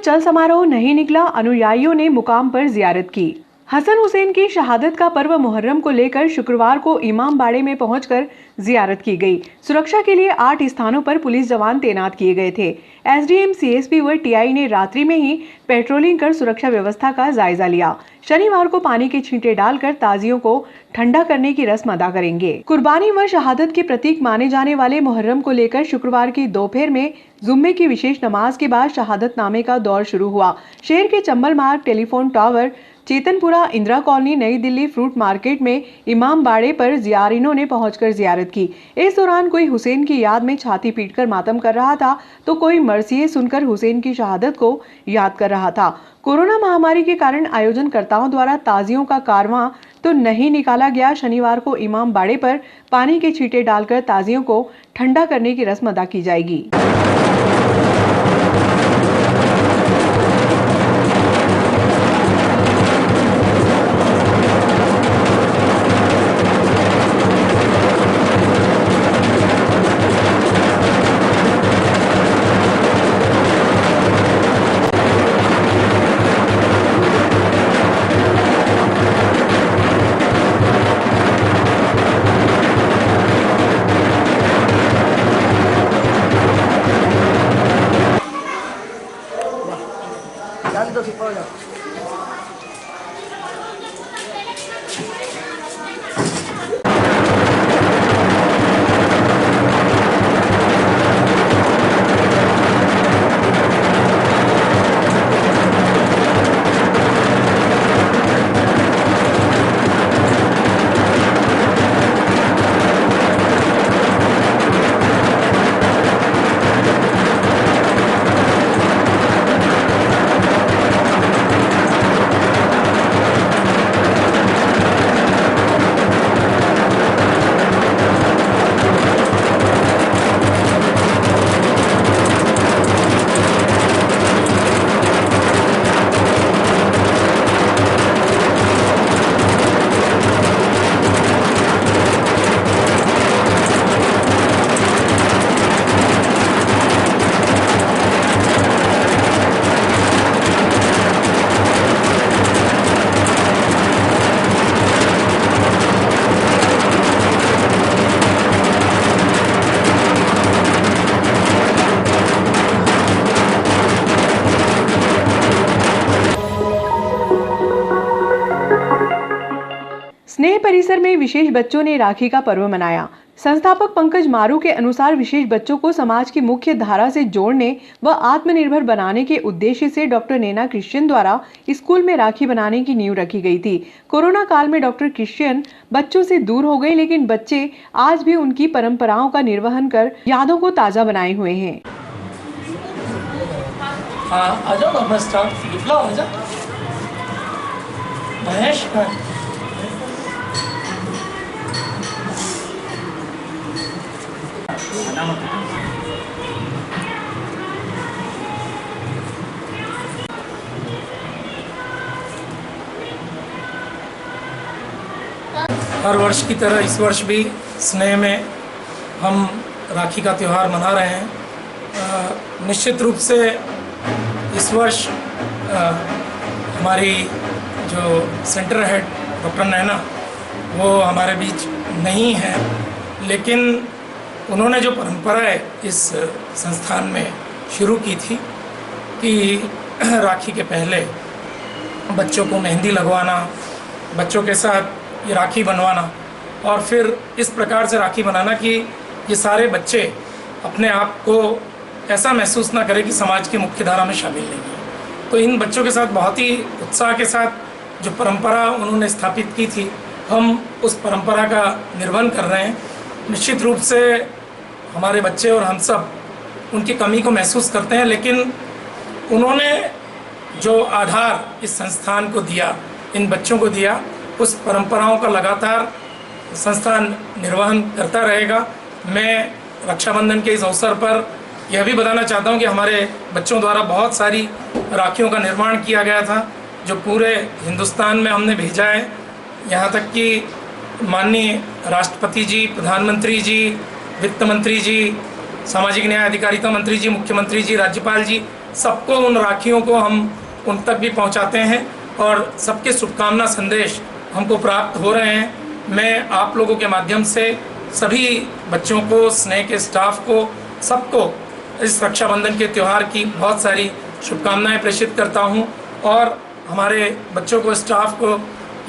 चल समारोह नहीं निकला, अनुयायियों ने मुकाम पर जियारत की। हसन हुसैन की शहादत का पर्व मुहर्रम को लेकर शुक्रवार को इमामबाड़े में पहुंचकर जियारत की गई। सुरक्षा के लिए 8 स्थानों पर पुलिस जवान तैनात किए गए थे। एसडीएम, सीएसपी व टीआई ने रात्रि में ही पेट्रोलिंग कर सुरक्षा व्यवस्था का जायजा लिया। शनिवार को पानी के छींटे डालकर ताजियों को ठंडा करने की रस्म अदा करेंगे। कुर्बानी व शहादत के प्रतीक माने जाने वाले मुहर्रम को लेकर शुक्रवार की दोपहर में जुम्मे की विशेष नमाज के बाद शहादत नामे का दौर शुरू हुआ। शहर के चंबल मार्ग, टेलीफोन टावर, चेतनपुरा, इंदिरा कॉलोनी, नई दिल्ली फ्रूट मार्केट में इमामबाड़े पर जियारिनों ने पहुंचकर जियारत की। इस दौरान कोई हुसैन की याद में छाती पीटकर मातम कर रहा था तो कोई मरसिये सुनकर हुसैन की शहादत को याद कर रहा था। कोरोना महामारी के कारण आयोजनकर्ताओं द्वारा ताजियों का कारवां तो नहीं निकाला गया। शनिवार को इमामबाड़े पर पानी के छींटे डालकर ताजियों को ठंडा करने की रस्म अदा की जाएगी। Tanto si puede. स्नेह परिसर में विशेष बच्चों ने राखी का पर्व मनाया। संस्थापक पंकज मारू के अनुसार विशेष बच्चों को समाज की मुख्य धारा से जोड़ने व आत्मनिर्भर बनाने के उद्देश्य से डॉक्टर नैना क्रिश्चियन द्वारा स्कूल में राखी बनाने की नींव रखी गई थी। कोरोना काल में डॉक्टर क्रिश्चियन बच्चों से दूर हो गए, लेकिन बच्चे आज भी उनकी परंपराओं का निर्वहन कर यादों को ताजा बनाए हुए हैं। हर वर्ष की तरह इस वर्ष भी स्नेह में हम राखी का त्यौहार मना रहे हैं। निश्चित रूप से इस वर्ष हमारी जो सेंटर हेड डॉक्टर नैना वो हमारे बीच नहीं है, लेकिन उन्होंने जो परंपराएं इस संस्थान में शुरू की थी कि राखी के पहले बच्चों को मेहंदी लगवाना, बच्चों के साथ ये राखी बनवाना और फिर इस प्रकार से राखी बनाना कि ये सारे बच्चे अपने आप को ऐसा महसूस ना करें कि समाज की मुख्य धारा में शामिल नहीं है। तो इन बच्चों के साथ बहुत ही उत्साह के साथ जो परंपरा उन्होंने स्थापित की थी, हम उस परंपरा का निर्वहन कर रहे हैं। निश्चित रूप से हमारे बच्चे और हम सब उनकी कमी को महसूस करते हैं, लेकिन उन्होंने जो आधार इस संस्थान को दिया, इन बच्चों को दिया, उस परंपराओं का लगातार संस्थान निर्वहन करता रहेगा। मैं रक्षाबंधन के इस अवसर पर यह भी बताना चाहता हूं कि हमारे बच्चों द्वारा बहुत सारी राखियों का निर्माण किया गया था जो पूरे हिंदुस्तान में हमने भेजा है। यहाँ तक कि माननीय राष्ट्रपति जी, प्रधानमंत्री जी, वित्त मंत्री जी, सामाजिक न्याय अधिकारिता मंत्री जी, मुख्यमंत्री जी, राज्यपाल जी, सबको उन राखियों को हम उन तक भी पहुंचाते हैं और सबके शुभकामना संदेश हमको प्राप्त हो रहे हैं। मैं आप लोगों के माध्यम से सभी बच्चों को, स्नेह के स्टाफ को, सबको इस रक्षाबंधन के त्यौहार की बहुत सारी शुभकामनाएं प्रेषित करता हूं और हमारे बच्चों को, स्टाफ को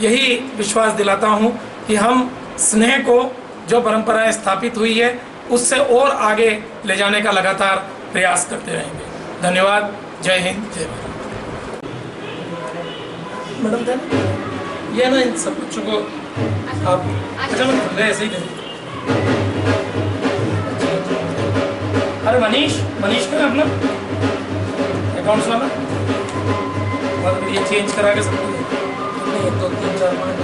यही विश्वास दिलाता हूं कि हम स्नेह को, जो परंपराएं स्थापित हुई है, उससे और आगे ले जाने का लगातार प्रयास करते रहेंगे। धन्यवाद। जय हिंद, जय भारत। मैडम ये ना इन सब बच्चों को आप अच्छा मैडम ऐसे ही करिए। अरे मनीष का है अपना अकाउंट्स वाला, और ये चेंज करा के सबको नहीं 2 3 4 5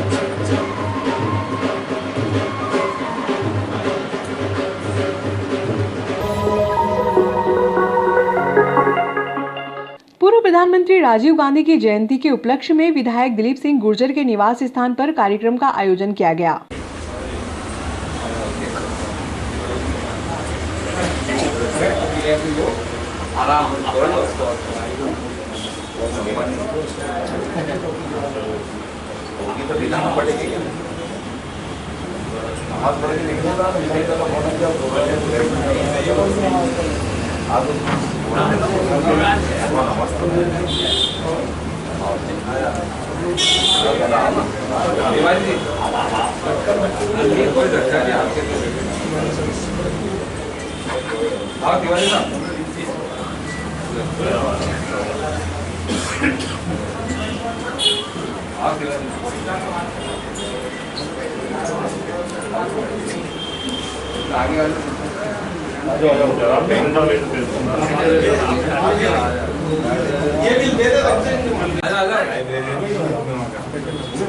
पूर्व प्रधानमंत्री राजीव गांधी की जयंती के उपलक्ष्य में विधायक दिलीप सिंह गुर्जर के निवास स्थान पर कार्यक्रम का आयोजन किया गया।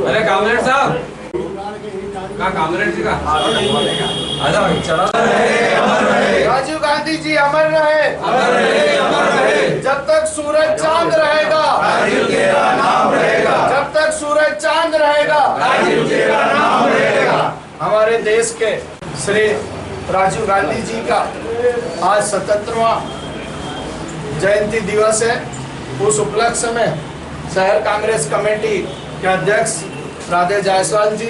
अरे कामरेड साहब, कहाँ कामरेड जी का? राजीव गांधी जी अमर रहे, अमर रहे, अमर रहे। जब तक सूरज चांद रहेगा, राजीव तेरा नाम रहेगा। जब तक सूरज चांद रहेगा, राजीव तेरा नाम रहेगा। हमारे देश के श्री राजीव गांधी जी का आज 77वां जयंती दिवस है। उस उपलक्ष्य में शहर कांग्रेस कमेटी के अध्यक्ष राधे जायसवाल जी,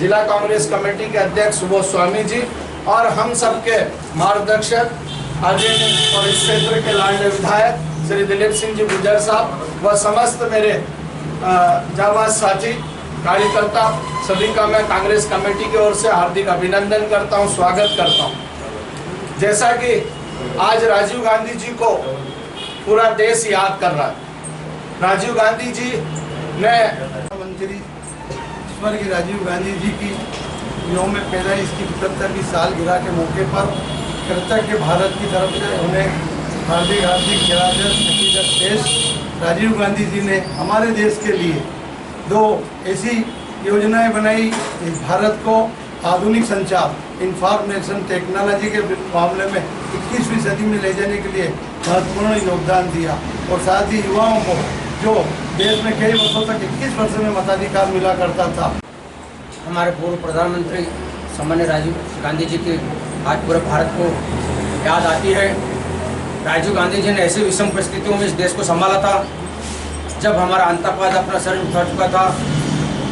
जिला कांग्रेस कमेटी के अध्यक्ष सुबोध स्वामी जी और हम सबके मार्गदर्शक आदरणीय और इस क्षेत्र के लाडले विधायक श्री दिलीप सिंह जी गुर्जर साहब व समस्त मेरे जाबाज साथी कार्यकर्ता सभी का मैं कांग्रेस कमेटी की ओर से हार्दिक अभिनंदन करता हूं, स्वागत करता हूं। जैसा कि आज राजीव गांधी जी को पूरा देश याद कर रहा है। राजीव गांधी जी ने मंत्री स्वर्गीय राजीव गांधी जी की यौम पैदाइश की 75वीं सालगिरह के मौके पर कृतज्ञ भारत की तरफ से उन्हें हार्दिक हार्दिक अकीदत पेश। राजीव गांधी जी ने हमारे देश के लिए 2 ऐसी योजनाएं बनाई, भारत को आधुनिक संचार इंफॉर्मेशन टेक्नोलॉजी के मामले में 21वीं सदी में ले जाने के लिए महत्वपूर्ण योगदान दिया और साथ ही युवाओं को, जो देश में कई वर्षों तक 21 वर्ष में मताधिकार मिला करता था। हमारे पूर्व प्रधानमंत्री सम्मान्य राजीव गांधी जी की आज पूरे भारत को याद आती है। राजीव गांधी जी ने ऐसी विषम परिस्थितियों में इस देश को संभाला था, जब हमारा आतंकवाद अपना सर उठा चुका था,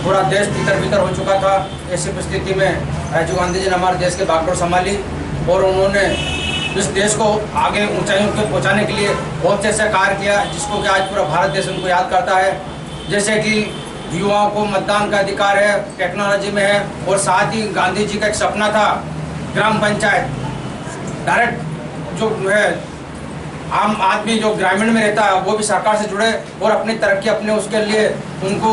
पूरा देश तितर बितर हो चुका था। ऐसी परिस्थिति में राजीव गांधी जी ने हमारे देश के बागडोर संभाली और उन्होंने इस देश को आगे ऊंचाइयों तक पहुंचाने के लिए बहुत से ऐसा कार्य किया, जिसको कि आज पूरा भारत देश उनको याद करता है। जैसे कि युवाओं को मतदान का अधिकार है, टेक्नोलॉजी में है, और साथ ही गांधी जी का एक सपना था ग्राम पंचायत डायरेक्ट जो है आम आदमी जो ग्रामीण में रहता है वो भी सरकार से जुड़े और अपनी तरक्की अपने उसके लिए उनको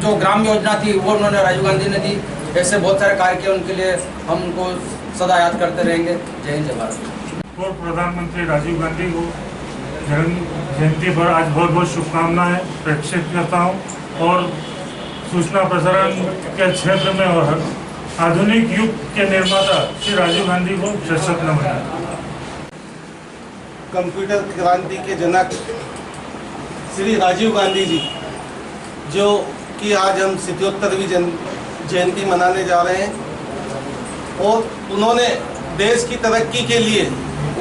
जो ग्राम योजना थी वो उन्होंने राजीव गांधी ने दी। ऐसे बहुत सारे कार्य किए, उनके लिए हम उनको सदा याद करते रहेंगे। जय हिंद, जय भारत। पूर्व प्रधानमंत्री राजीव गांधी को जयंती पर आज बहुत बहुत शुभकामनाएं प्रेषित करता हूं और सूचना प्रसारण के क्षेत्र में और आधुनिक युग के निर्माता श्री राजीव गांधी को शत नमन। कंप्यूटर क्रांति के जनक श्री राजीव गांधी जी, जो कि आज हम 77वीं जयंती मनाने जा रहे हैं, और उन्होंने देश की तरक्की के लिए,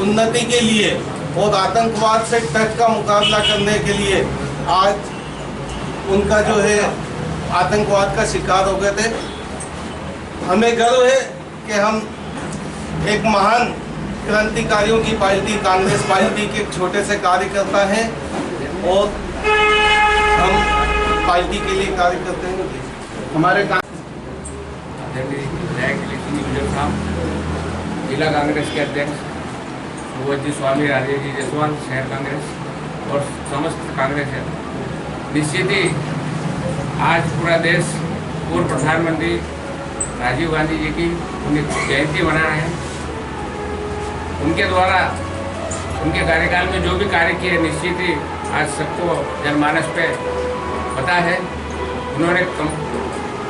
उन्नति के लिए और आतंकवाद से डट का मुकाबला करने के लिए आज उनका जो है आतंकवाद का शिकार हो गए थे। हमें गर्व है कि हम एक महान क्रांतिकारियों की पार्टी कांग्रेस पार्टी के छोटे से कार्यकर्ता हैं और हम पार्टी के लिए कार्य करते हैं। हमारे जिला कांग्रेस के अध्यक्ष भगवती स्वामी राजे जी जसवाल, शहर कांग्रेस और समस्त कांग्रेस है। निश्चित ही आज पूरा देश पूर्व प्रधानमंत्री राजीव गांधी जी की जयंती मना रहे हैं। उनके द्वारा उनके कार्यकाल में जो भी कार्य किए, निश्चित ही आज सबको जनमानस पे पता है। उन्होंने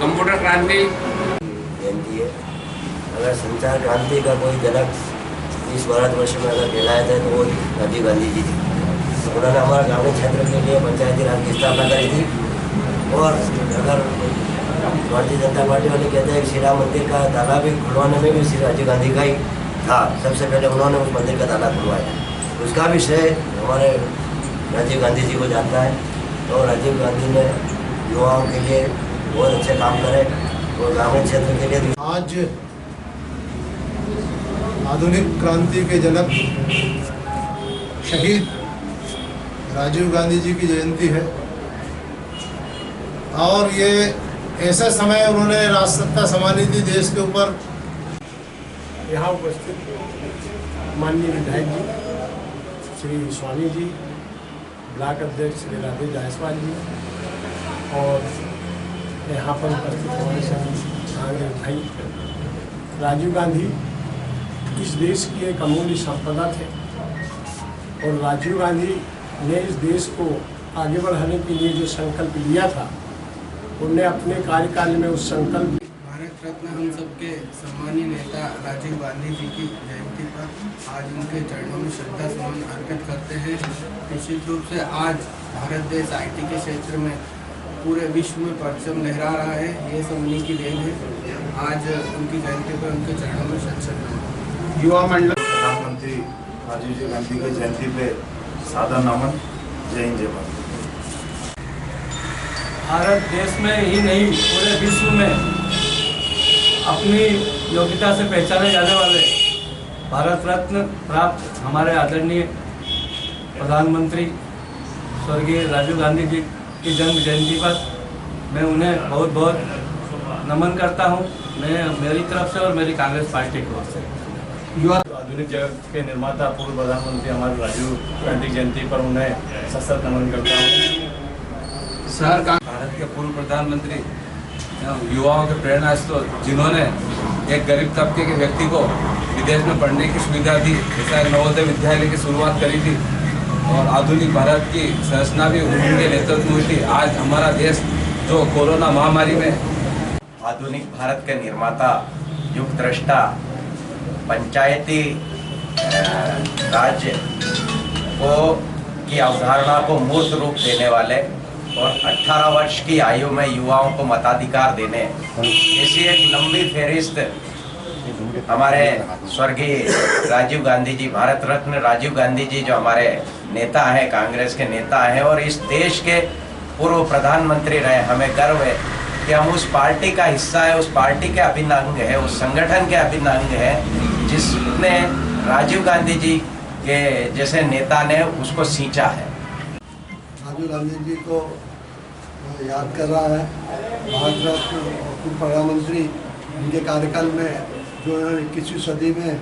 कंप्यूटर क्रांति जयंती है। अगर संचार क्रांति का कोई जनक इस भारतवर्ष में अगर कहलाया जाए तो वो राजीव गांधी जी थी। उन्होंने हमारे ग्रामीण क्षेत्र के लिए पंचायती राज की स्थापना करी थी। और अगर भारतीय जनता पार्टी वाले कहते हैं कि श्री राम मंदिर का ताला भी खुलवाने में भी श्री राजीव गांधी का ही था। सबसे पहले उन्होंने उस मंदिर का ताला खुलवाया। उसका भी श्रेय हमारे राजीव गांधी जी को जाता है। और राजीव गांधी ने युवाओं के लिए बहुत अच्छे काम करे और ग्रामीण क्षेत्र के लिए। आज आधुनिक क्रांति के जनक शहीद राजीव गांधी जी की जयंती है और ये ऐसे समय उन्होंने राजसत्ता संभाली थी देश के ऊपर। यहाँ उपस्थित माननीय विधायक जी श्री स्वामी जी, ब्लॉक अध्यक्ष श्री राधे जायसवाल जी और यहाँ पर उपस्थित हमारे सभी कांग्रेस भाई। राजीव गांधी इस देश की एक अमूल्य संपदा थे और राजीव गांधी ने इस देश को आगे बढ़ाने के लिए जो संकल्प लिया था, उन्हें अपने कार्यकाल में उस संकल्प। भारत रत्न हम सबके सम्मानीय नेता राजीव गांधी जी की जयंती पर आज उनके चरणों में श्रद्धा सुमन अर्पित करते हैं। निश्चित रूप से आज भारत देश आईटी के क्षेत्र में पूरे विश्व में परचम लहरा रहा है, ये सब उन्हीं की देन है। आज उनकी जयंती पर उनके चरणों में शत युवा मंडल प्रधानमंत्री राजीव जी गांधी की जयंती पे सादर नमन। जय हिंद, जय भारत। भारत देश में ही नहीं पूरे विश्व में अपनी योग्यता से पहचाने जाने वाले भारत रत्न प्राप्त हमारे आदरणीय प्रधानमंत्री स्वर्गीय राजीव गांधी जी की जन्म जयंती पर मैं उन्हें बहुत बहुत नमन करता हूं। मैं मेरी तरफ से और मेरी कांग्रेस पार्टी की ओर से। युवा आधुनिक जगत के निर्माता पूर्व प्रधानमंत्री हमारे राजीव गांधी जयंती पर उन्हें सशक्त नमन करता हूँ। शहर भारत के पूर्व प्रधानमंत्री युवाओं के प्रेरणा स्रोत, जिन्होंने एक गरीब तबके के व्यक्ति को विदेश में पढ़ने की सुविधा दी, जैसा एक नवोदय विद्यालय की शुरुआत करी थी और आधुनिक भारत की संरचना भी उनके नेतृत्व में थी। आज हमारा देश जो कोरोना महामारी में आधुनिक भारत के निर्माता, युग दृष्टा, पंचायती राज्य को की अवधारणा को मूर्त रूप देने वाले और 18 वर्ष की आयु में युवाओं को मताधिकार देने ऐसी एक लंबी फहरिस्त हमारे स्वर्गीय राजीव गांधी जी, भारत रत्न राजीव गांधी जी जो हमारे नेता हैं, कांग्रेस के नेता हैं और इस देश के पूर्व प्रधानमंत्री रहे। हमें गर्व है कि हम उस पार्टी का हिस्सा है, उस पार्टी के अभिन्न अंग है, उस संगठन के अभिन्न अंग है जिसने राजीव गांधी जी के जैसे नेता ने उसको सींचा है। राजीव गांधी जी को याद कर रहा है। भारत रत्न पूर्व प्रधानमंत्री, उनके कार्यकाल में जो 21वीं सदी में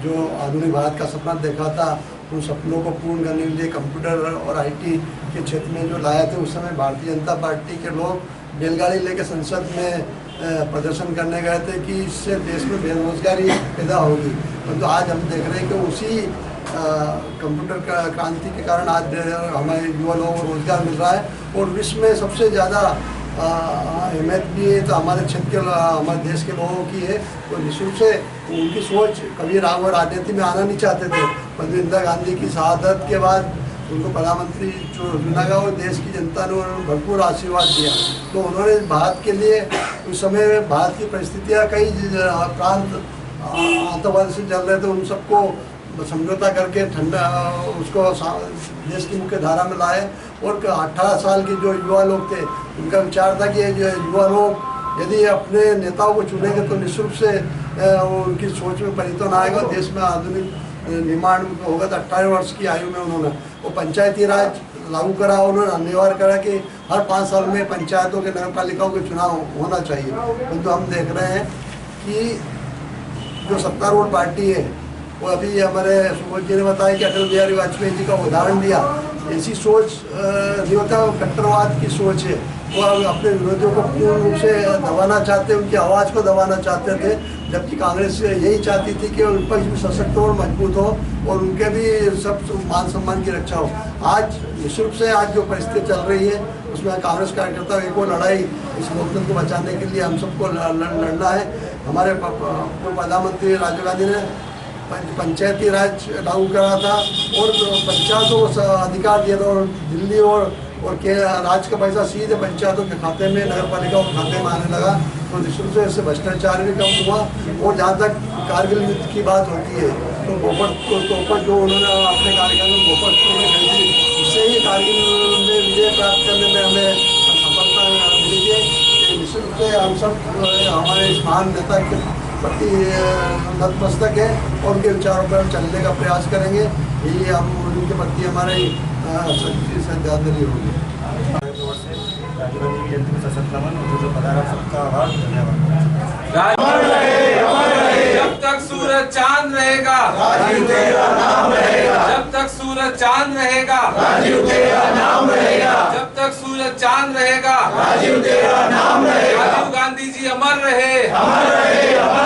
जो आधुनिक भारत का सपना देखा था, उन सपनों को पूर्ण करने के लिए कंप्यूटर और आईटी के क्षेत्र में जो लाया थे, उस समय भारतीय जनता पार्टी के लोग बैलगाड़ी लेकर संसद में प्रदर्शन करने गए थे कि इससे देश में बेरोजगारी पैदा होगी। परंतु आज हम देख रहे हैं कि उसी कंप्यूटर क्रांति के कारण आज हमारे युवा लोगों को रोजगार मिल रहा है और विश्व में सबसे ज़्यादा अहमियत भी है तो हमारे क्षेत्र के हमारे देश के लोगों की है। तो निश्चित से उनकी सोच, कभी राजनीति में आना नहीं चाहते थे, परंतु इंदिरा गांधी की शहादत के बाद उनको प्रधानमंत्री चुना गया और देश की जनता ने उन्होंने भरपूर आशीर्वाद दिया। तो उन्होंने भारत के लिए उस समय भारत की परिस्थितियाँ, कई प्रांत आतंकवाद से चल रहे थे, उन सबको समझौता करके ठंडा उसको देश की मुख्य धारा में लाए। और 18 साल के जो युवा लोग थे उनका विचार था कि जो युवा लोग यदि अपने नेताओं को चुनेंगे तो निःशुल्क से उनकी सोच में परिवर्तन आएगा, देश में आधुनिक निर्माण होगा। तो 18 वर्ष की आयु में उन्होंने वो पंचायती राज लागू करा। उन्होंने अनिवार्य करा कि हर 5 साल में पंचायतों के नगर पालिकाओं के चुनाव होना चाहिए। परंतु हम देख रहे हैं कि जो सत्तारूढ़ पार्टी है वो अभी हमारे सुबोध जी ने बताया कि अटल बिहारी वाजपेयी जी का उदाहरण दिया। ऐसी सोच नहीं होता, कट्टरवाद की सोच है। वो अपने विरोधियों को पूर्ण रूप से दबाना चाहते, उनकी आवाज़ को दबाना चाहते थे, जबकि कांग्रेस यही चाहती थी कि विपक्ष भी सशक्त हो और मजबूत हो और उनके भी सब मान सम्मान की रक्षा हो। आज निःशुल्क से आज जो परिस्थिति चल रही है उसमें कांग्रेस कार्यकर्ता एक और लड़ाई इस लोकतंत्र को बचाने के लिए हम सबको लड़ना है। हमारे पूर्व प्रधानमंत्री राजीव गांधी ने पंचायती राज लागू करा था और पंचायतों को अधिकार दिया था और दिल्ली और राज्य का पैसा सीधे पंचायतों के खाते में, नगर पालिकाओं के खाते में आने लगा। तो निश्चित से इससे भ्रष्टाचार भी कम हुआ। और जहाँ तक कारगिल युद्ध की बात होती है तो तोपर जो उन्होंने अपने कार्यकाल में गोपर में खरीदी, उससे ही कारगिल में विजय प्राप्त करने में हमें सफलता मिली है। निश्चित से हम सब हमारे इस महान नेता के प्रति नतमस्तक है और उनके विचारों पर हम चलने का प्रयास करेंगे। यही हम उनके प्रति हमारे सच्ची श्रद्धांजलि होगी। राजीव गांधी की जयंती में सशक्त नमन और जो पधारा सबका आभार, धन्यवाद। जब तक सूरज चांद रहेगा राजीव तेरा नाम रहेगा। जब तक सूरज चांद रहेगा राजीव तेरा नाम रहेगा। जब तक सूरज चांद रहेगा राजीव तेरा नाम रहेगा। राजीव गांधी जी अमर रहे, अमर रहे, अमर